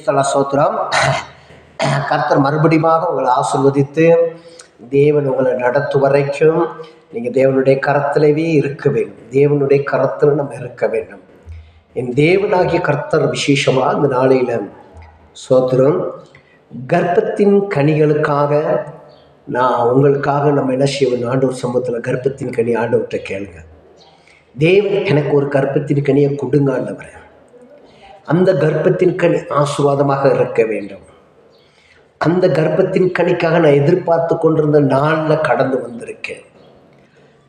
ஸ்தல சோத்திரம். கர்த்தர் மறுபடியும் உங்களை ஆசீர்வதித்து தேவன் உங்களை நடத்தும் வரைக்கும் நீங்கள் தேவனுடைய கரத்திலேயே இருக்க வேண்டும். தேவனுடைய கரத்தில் நம்ம இருக்க வேண்டும். என் தேவனாகிய கர்த்தர் விசேஷமாக இந்த நாளையில் சோத்திரம் கர்ப்பத்தின் கனிகளுக்காக நான் உங்களுக்காக நம்ம என்ன செய்வோம், ஆண்டவர் சமூகத்தில் கர்ப்பத்தின் கனி ஆண்டவர்கிட்ட கேளுங்க. தேவன் எனக்கு ஒரு கர்ப்பத்தின் கனியை கொடுங்க ஆண்டவரே. அந்த கர்ப்பத்தின் கனி ஆசீர்வாதமாக இருக்க வேண்டும். அந்த கர்ப்பத்தின் கனிக்காக நான் எதிர்பார்த்து கொண்டிருந்த நாளில் கடந்து வந்திருக்கேன்.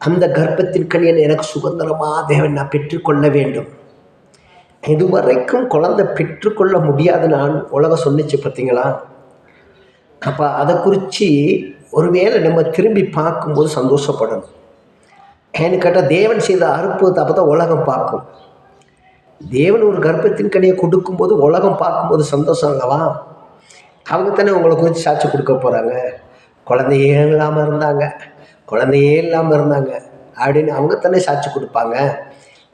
அந்த கர்ப்பத்தின் கனியை எனக்கு சுதந்திரமாக தேவன் நான் பெற்றுக்கொள்ள வேண்டும். இதுவரைக்கும் குழந்தை பெற்றுக்கொள்ள முடியாது நான் உலகம் சொன்னிச்சு பார்த்தீங்களா? அப்போ அதை குறித்து ஒருவேளை நம்ம திரும்பி பார்க்கும்போது சந்தோஷப்படணும். ஏன்னு கேட்டால் தேவன் செய்த அற்புதத்தை அப்போ தான் உலகம் பார்க்கும். தேவன் ஒரு கர்ப்பத்தின் கனியை கொடுக்கும்போது உலகம் பார்க்கும்போது சந்தோஷம் அல்லவா? அவங்க தானே உங்களை குறித்து சாட்சி கொடுக்க போகிறாங்க. குழந்தையே இல்லாமல் இருந்தாங்க அப்படின்னு அவங்க தானே சாட்சி கொடுப்பாங்க.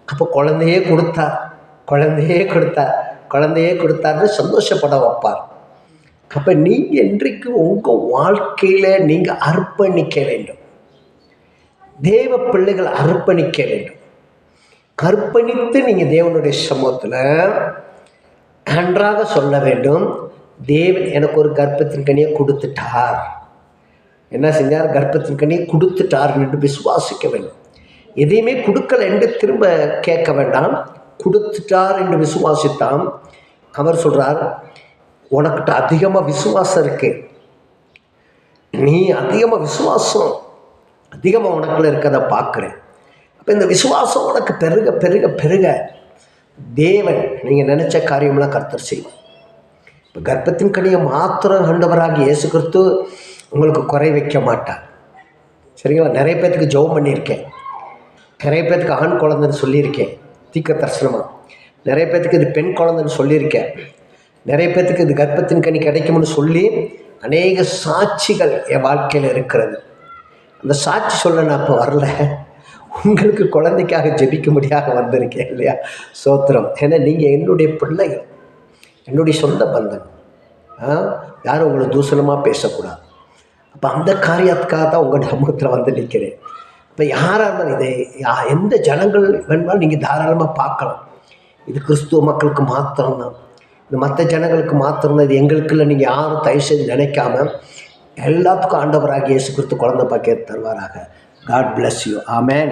அப்போ குழந்தையே கொடுத்தாருன்னு சந்தோஷப்பட வைப்பார். அப்போ நீங்கள் இன்றைக்கு உங்கள் வாழ்க்கையில் நீங்கள் அர்ப்பணிக்க வேண்டும். தேவ பிள்ளைகள் அர்ப்பணிக்க வேண்டும். அர்ப்பணித்து நீங்கள் தேவனுடைய சமூகத்தில் நன்றாக சொல்ல வேண்டும். தேவன் எனக்கு ஒரு கர்ப்பத்தின் கனியை கொடுத்துட்டார். என்ன செஞ்சார்? கர்ப்பத்தின் கனியை கொடுத்துட்டார் என்று விசுவாசிக்க வேண்டும். எதையுமே கொடுக்கல என்று திரும்ப கேட்க வேண்டாம். கொடுத்துட்டார் என்று விசுவாசித்தான். அவர் சொல்கிறார், உனக்கிட்ட அதிகமாக விசுவாசம் இருக்கு. நீ அதிகமாக உனக்குள்ள இருக்கிறத பார்க்குறேன். அப்போ இந்த விசுவாசம் உனக்கு பெருக பெருக பெருக தேவன் நீங்கள் நினச்ச காரியம்லாம் கர்த்தர் செய்வார். இப்போ கர்ப்பத்தின் கனியை மாத்திரம் ஆண்டவராகிய இயேசு கிறிஸ்து உங்களுக்கு குறை வைக்க மாட்டார். சரிங்களா? நிறைய பேர்த்துக்கு ஜெபம் பண்ணியிருக்கேன். நிறைய பேர்த்துக்கு ஆண் குழந்தைன்னு சொல்லியிருக்கேன் தீர்க்க தரிசனமாக. நிறைய பேர்த்துக்கு இது பெண் குழந்தைன்னு சொல்லியிருக்கேன். நிறைய பேர்த்துக்கு இது கர்ப்பத்தின் கனி கிடைக்கும்னு சொல்லி அநேக சாட்சிகள் என் வாழ்க்கையில் இருக்கிறது. அந்த சாட்சி சொல்ல நான் இப்போ வரல. உங்களுக்கு குழந்தைக்காக ஜெபிக்கும்படியாக வந்திருக்கேன் இல்லையா? சோத்திரம். ஏன்னா நீங்கள் என்னுடைய பிள்ளைகள், என்னுடைய சொந்த பந்தன். யாரும் உங்களை தூசணமாக பேசக்கூடாது. அப்போ அந்த காரியத்துக்காக தான் உங்கள் சமூகத்தில் வந்து நிற்கிறேன். இப்போ யாராக இருந்தாலும் இதை எந்த ஜனங்கள் வேணுமாலும் நீங்கள் தாராளமாக பார்க்கலாம். இது கிறிஸ்துவ மக்களுக்கு மாத்திரம்தான். இந்த மற்ற ஜனங்களுக்கு மாத்திரம்தான். இது எங்களுக்குள்ள நீங்கள் யாரும் தயவு செய்து நினைக்காம எல்லாத்துக்கும் ஆண்டவராகிய இயேசு கிறிஸ்து குழந்தை பாக்கியத்தை தருவாராக. God bless you. ஆமென்.